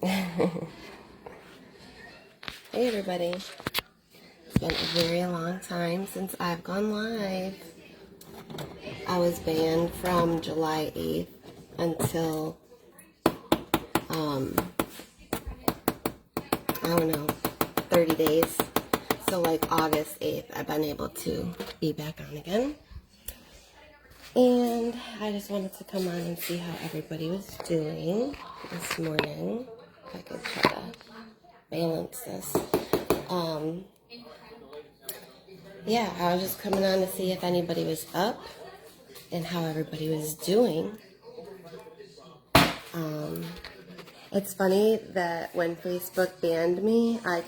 Hey everybody. It's been a very long time since I've gone live. I was banned from July 8th until, I don't know, 30 days. So like August 8th, I've been able to be back on again. And I just wanted to come on and see how everybody was doing this morning. If I could try to balance this. Yeah, I was just coming on to see if anybody was up and how everybody was doing. It's funny that when Facebook banned me, I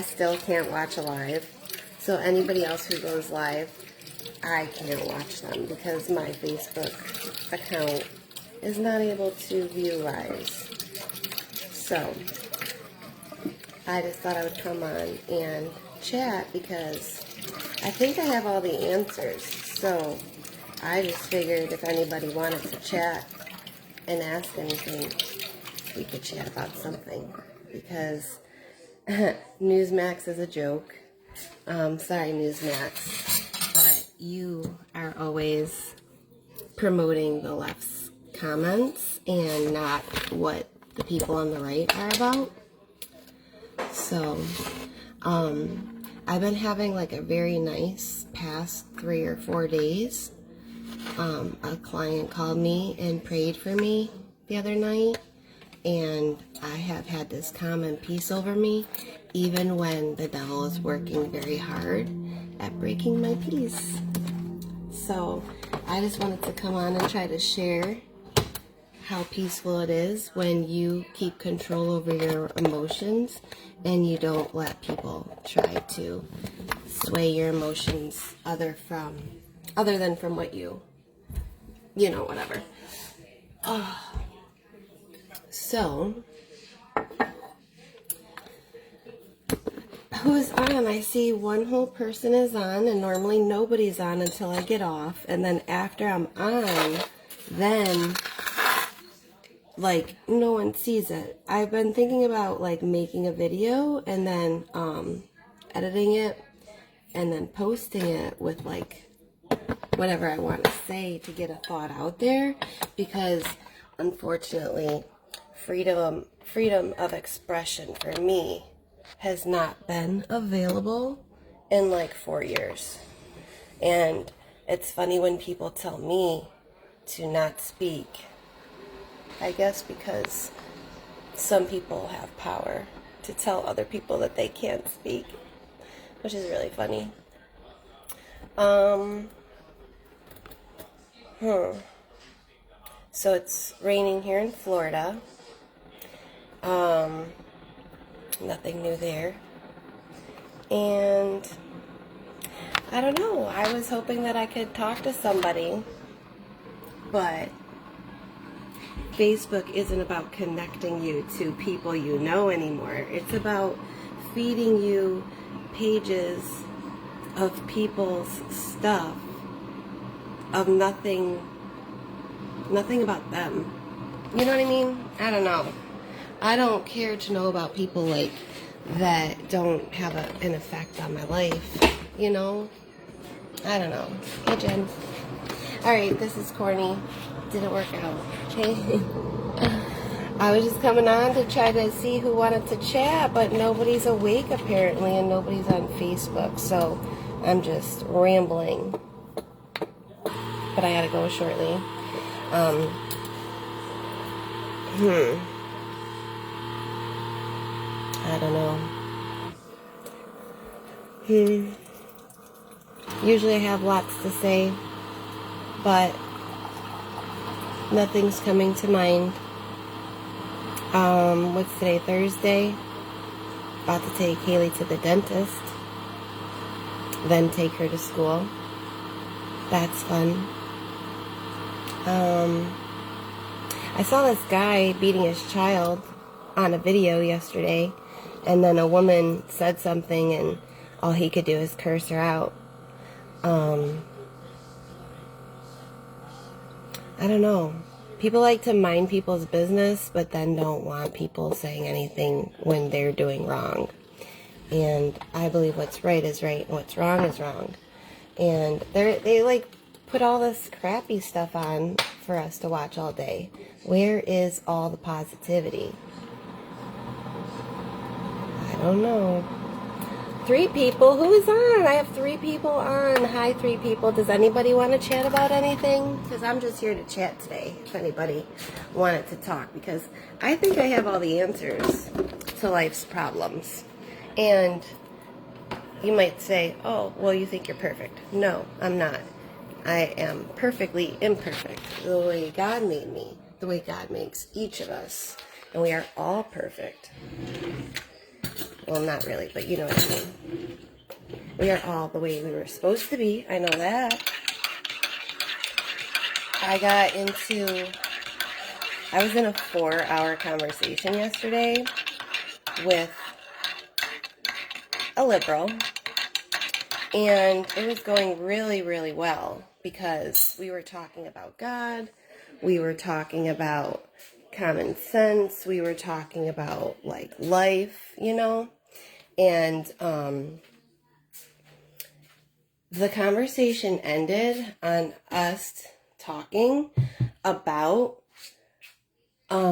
still can't watch a live. So anybody else who goes live, I can't watch them because my Facebook account is not able to view lives. So I just thought I would come on and chat because I think I have all the answers. So I just figured if anybody wanted to chat and ask anything, we could chat about something. Because Newsmax is a joke. Sorry, Newsmax. But you are always promoting the left's comments and not what the people on the right are about. So, I've been having like a very nice past 3 or 4 days. A client called me and prayed for me the other night, and I have had this calm and peace over me, even when the devil is working very hard at breaking my peace. So, I just wanted to come on and try to share how peaceful it is when you keep control over your emotions and you don't let people try to sway your emotions other than from what whatever. So who's on? I see one whole person is on, and normally nobody's on until I get off, and then after I'm on, then like no one sees it. I've been thinking about like making a video and then editing it and then posting it with like whatever I want to say to get a thought out there, because unfortunately freedom of expression for me has not been available in like 4 years. And it's funny when people tell me to not speak, I guess because some people have power to tell other people that they can't speak, which is really funny. So it's raining here in Florida. Nothing new there. And I don't know, I was hoping that I could talk to somebody, but Facebook isn't about connecting you to people you know anymore. It's about feeding you pages of people's stuff, of nothing about them. You know what I mean? I don't know. I don't care to know about people like that don't have an effect on my life, you know? I don't know. Hey, Jen. Alright, this is corny. Didn't work out. Okay. I was just coming on to try to see who wanted to chat, but nobody's awake apparently, and nobody's on Facebook, so I'm just rambling. But I gotta go shortly. I don't know. Usually I have lots to say, but nothing's coming to mind. What's today? Thursday? About to take Haley to the dentist. Then take her to school. That's fun. I saw this guy beating his child on a video yesterday, and then a woman said something and all he could do is curse her out. I don't know. people like to mind people's business, but then don't want people saying anything when they're doing wrong. And I believe what's right is right and what's wrong is wrong. And they like put all this crappy stuff on for us to watch all day. Where is all the positivity? I don't know. 3 people? Who is on? I have 3 people on. Hi, 3 people. Does anybody want to chat about anything? Because I'm just here to chat today, if anybody wanted to talk. Because I think I have all the answers to life's problems. And you might say, oh, well, you think you're perfect. No, I'm not. I am perfectly imperfect. The way God made me. The way God makes each of us. And we are all perfect. Well, not really, but you know what I mean. We are all the way we were supposed to be. I know that. I was in a 4-hour conversation yesterday with a liberal. And it was going really, really well because we were talking about God. We were talking about common sense. We were talking about like life, you know. And the conversation ended on us talking about a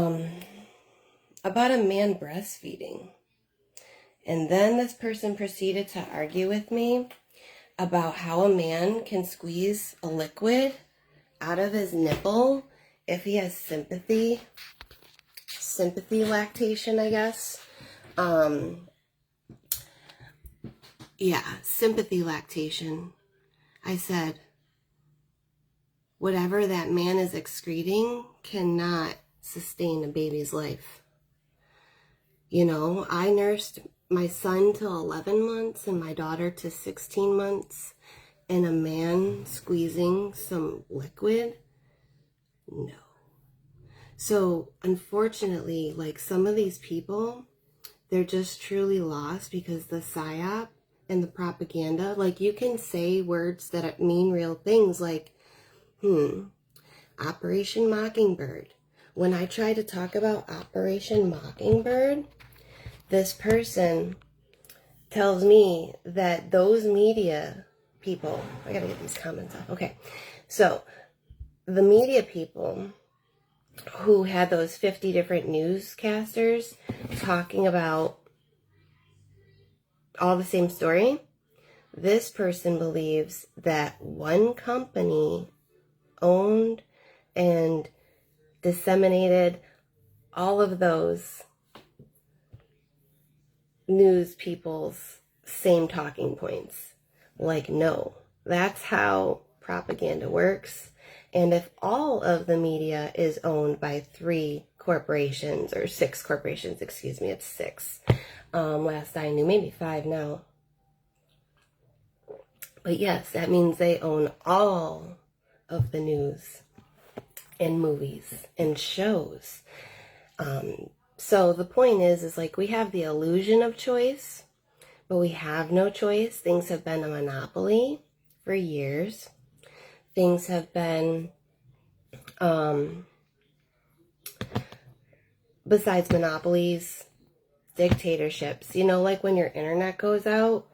man breastfeeding. And then this person proceeded to argue with me about how a man can squeeze a liquid out of his nipple if he has sympathy lactation, I guess. Sympathy lactation. I said, whatever that man is excreting cannot sustain a baby's life. You know, I nursed my son till 11 months and my daughter to 16 months, and a man squeezing some liquid? No. So, unfortunately, like some of these people, they're just truly lost because the psyop and the propaganda, like you can say words that mean real things like, Operation Mockingbird. When I try to talk about Operation Mockingbird, this person tells me that those media people, I gotta get these comments off. Okay. So the media people who had those 50 different newscasters talking about all the same story, this person believes that one company owned and disseminated all of those news people's same talking points. Like, no, that's how propaganda works. And if all of the media is owned by 3 corporations, or 6 corporations, excuse me, it's 6. Last I knew, maybe 5 now. But yes, that means they own all of the news and movies and shows. So the point is like we have the illusion of choice, but we have no choice. Things have been a monopoly for years. Things have been, besides monopolies, dictatorships. You know, like when your internet goes out,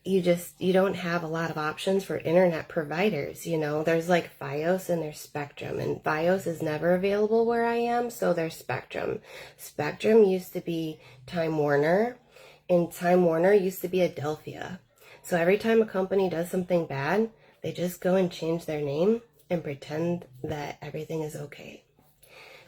you don't have a lot of options for internet providers. You know, there's like Fios and there's Spectrum, and Fios is never available where I am, so there's Spectrum. Spectrum used to be Time Warner, and Time Warner used to be Adelphia. So every time a company does something bad, they just go and change their name and pretend that everything is okay.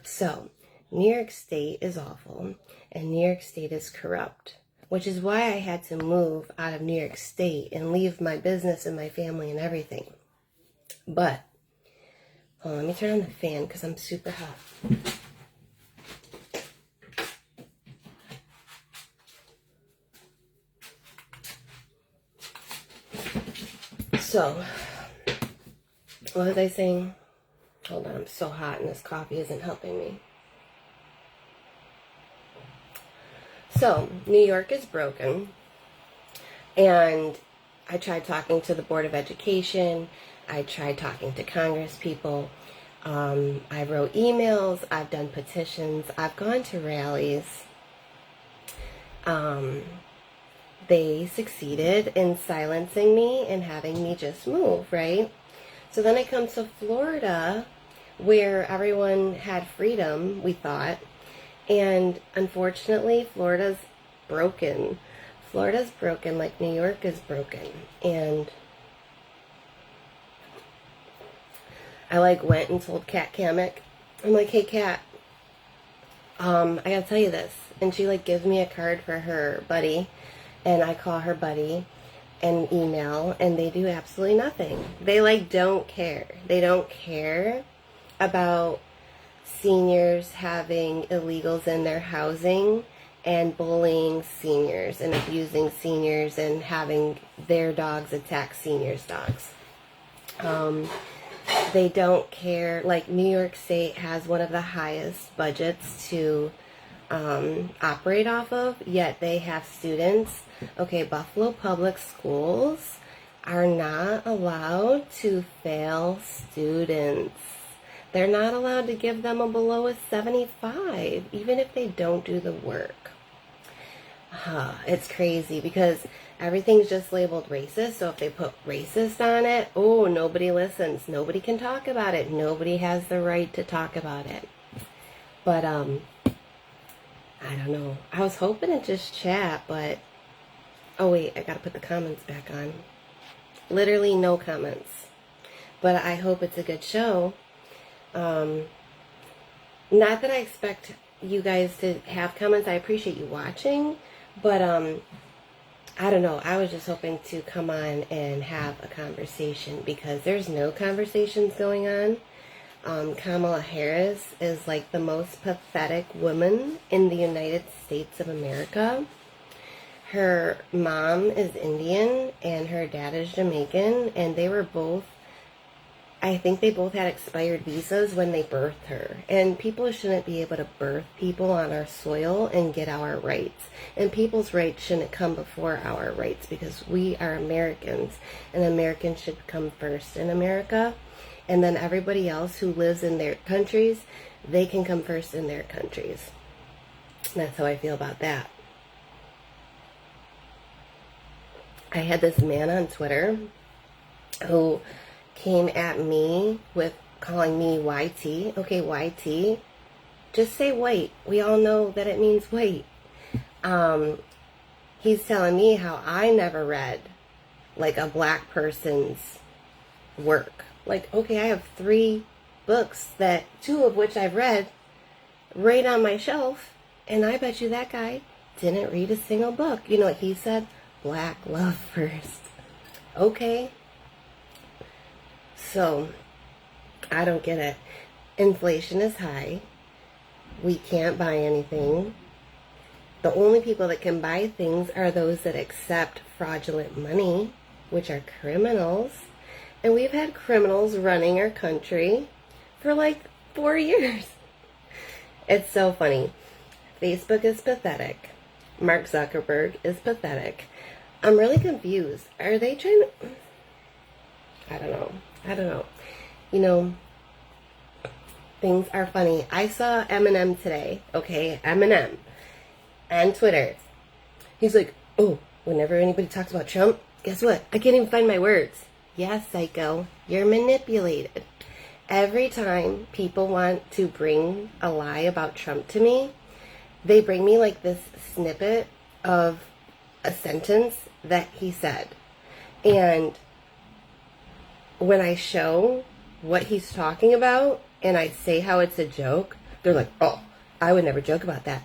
So New York State is awful, and New York State is corrupt, which is why I had to move out of New York State and leave my business and my family and everything. But, hold on, let me turn on the fan because I'm super hot. So, what was I saying? Hold on, I'm so hot and this coffee isn't helping me. So, New York is broken, and I tried talking to the Board of Education, I tried talking to Congress people, I wrote emails, I've done petitions, I've gone to rallies. They succeeded in silencing me and having me just move, right? So then I come to Florida, where everyone had freedom, we thought, and unfortunately, Florida's broken. Florida's broken like New York is broken. And I went and told Kat Kamek, I'm like, hey Kat, I gotta tell you this. And she gives me a card for her buddy, and I call her buddy and email, and they do absolutely nothing. They don't care. They don't care about seniors having illegals in their housing and bullying seniors and abusing seniors and having their dogs attack seniors' dogs. They don't care. New York State has one of the highest budgets to operate off of, yet they have students. Okay, Buffalo Public Schools are not allowed to fail students. They're not allowed to give them a below a 75, even if they don't do the work. It's crazy because everything's just labeled racist. So if they put racist on it, oh, nobody listens. Nobody can talk about it. Nobody has the right to talk about it. But, I don't know. I was hoping to just chat, but, oh wait, I gotta put the comments back on. Literally no comments. But I hope it's a good show. Not that I expect you guys to have comments. I appreciate you watching, but I don't know. I was just hoping to come on and have a conversation because there's no conversations going on. Kamala Harris is the most pathetic woman in the United States of America. Her mom is Indian and her dad is Jamaican, and they were both, I think they both had expired visas when they birthed her. And people shouldn't be able to birth people on our soil and get our rights. And people's rights shouldn't come before our rights because we are Americans, and Americans should come first in America. And then everybody else who lives in their countries, they can come first in their countries. That's how I feel about that. I had this man on Twitter who came at me with calling me YT. Okay, YT. Just say white. We all know that it means white. He's telling me how I never read a black person's work. Okay, I have 3 books that 2 of which I've read right on my shelf, and I bet you that guy didn't read a single book. You know what he said? Black love first. Okay. So, I don't get it. Inflation is high. We can't buy anything. The only people that can buy things are those that accept fraudulent money, which are criminals. And we've had criminals running our country for 4 years. It's so funny. Facebook is pathetic. Mark Zuckerberg is pathetic. I'm really confused. Are they trying to... I don't know. You know, things are funny. I saw Eminem today. Okay, Eminem. On Twitter. He's like, oh, whenever anybody talks about Trump, guess what? I can't even find my words. Yes, psycho. You're manipulated. Every time people want to bring a lie about Trump to me, they bring me this snippet of a sentence that he said. And when I show what he's talking about and I say how it's a joke, they're like, oh, I would never joke about that.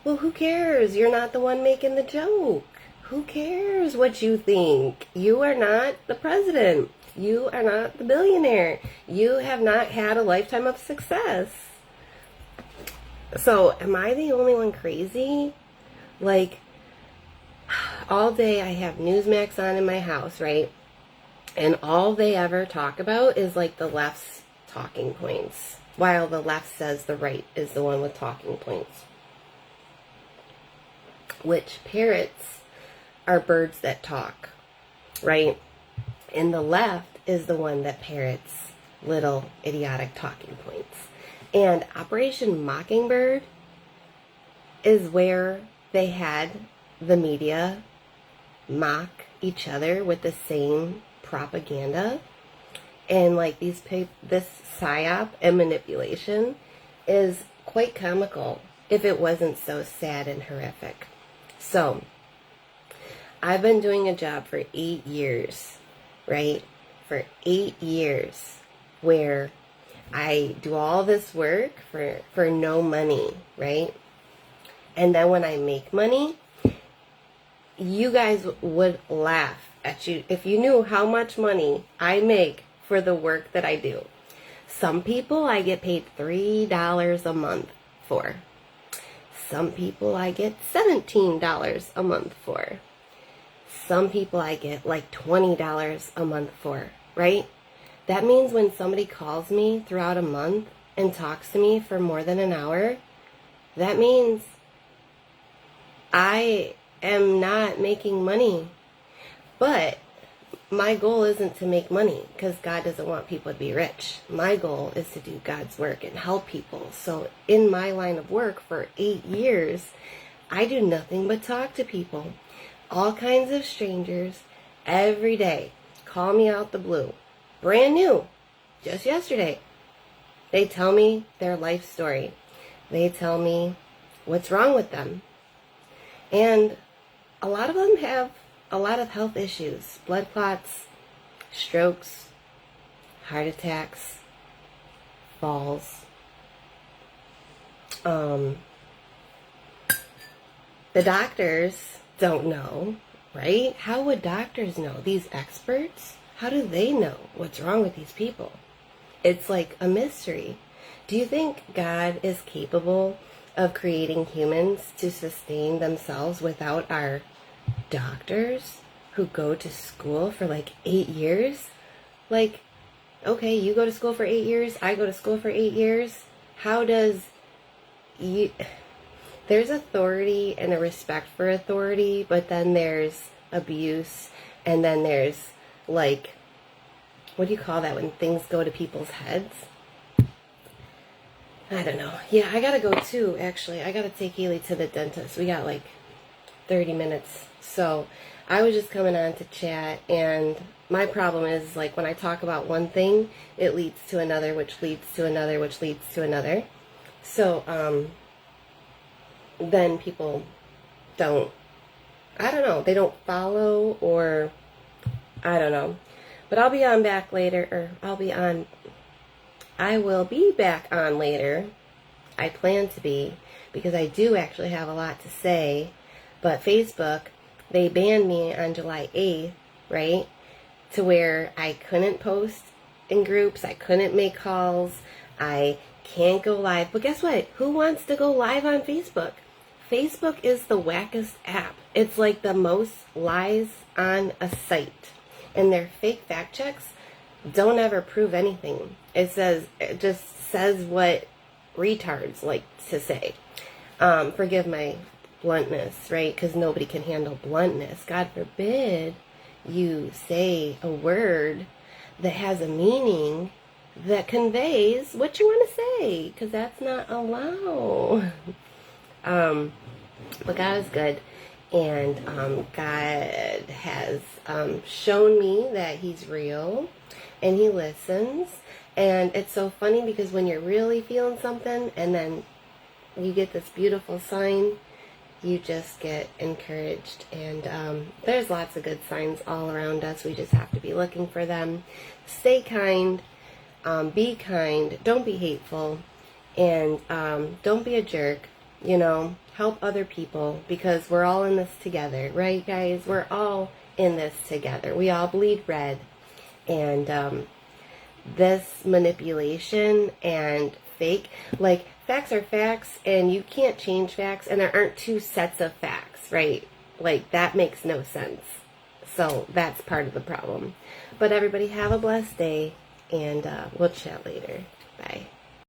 Well, who cares? You're not the one making the joke. Who cares what you think? You are not the president. You are not the billionaire. You have not had a lifetime of success. So, am I the only one crazy? All day I have Newsmax on in my house, right? And all they ever talk about is the left's talking points, while the left says the right is the one with talking points. Which parrots are birds that talk, right? And the left is the one that parrots little idiotic talking points. And Operation Mockingbird is where they had the media mock each other with the same propaganda. And like this psyop and manipulation is quite comical if it wasn't so sad and horrific. So, I've been doing a job for 8 years, right? For 8 years, where I do all this work for no money, right? And then when I make money, you guys would laugh at you if you knew how much money I make for the work that I do. Some people I get paid $3 a month for. Some people I get $17 a month for. Some people I get like $20 a month for, right? That means when somebody calls me throughout a month and talks to me for more than an hour, that means I am not making money. But my goal isn't to make money, because God doesn't want people to be rich. My goal is to do God's work and help people. So in my line of work for 8 years, I do nothing but talk to people. All kinds of strangers every day call me out the blue. Brand new, just yesterday. They tell me their life story. They tell me what's wrong with them. And a lot of them have a lot of health issues. Blood clots, strokes, heart attacks, falls. The doctors don't know, right? How would doctors know? These experts, how do they know what's wrong with these people? It's like a mystery. Do you think God is capable of creating humans to sustain themselves without our doctors who go to school for like 8 years? Like, okay, you go to school for 8 years, I go to school for 8 years. How does you... There's authority and a respect for authority, but then there's abuse, and then there's like, what do you call that when things go to people's heads? I don't know. Yeah, I gotta go too, actually. I gotta take Haley to the dentist. We got like 30 minutes. So I was just coming on to chat, and my problem is, like, when I talk about one thing, it leads to another, which leads to another, which leads to another. So, then people don't, I don't know, they don't follow, or I don't know. But I'll be on back later, or I will be back on later. I plan to be, because I do actually have a lot to say. But Facebook, they banned me on July 8th, right? To where I couldn't post in groups, I couldn't make calls, I can't go live. But guess what? Who wants to go live on Facebook? Facebook is the wackest app. It's like the most lies on a site. And their fake fact checks don't ever prove anything. It just says what retards like to say. Forgive my bluntness, right? Because nobody can handle bluntness. God forbid you say a word that has a meaning that conveys what you want to say, because that's not allowed. But God is good, and God has shown me that He's real, and He listens. And it's so funny, because when you're really feeling something and then you get this beautiful sign, you just get encouraged. And there's lots of good signs all around us. We just have to be looking for them. Stay kind, be kind, don't be hateful, and don't be a jerk. You know, help other people, because we're all in this together, right, guys? We're all in this together. We all bleed red. And this manipulation and fake, like, facts are facts, and you can't change facts, and there aren't two sets of facts, right? Like, that makes no sense. So that's part of the problem. But everybody have a blessed day, and we'll chat later. Bye.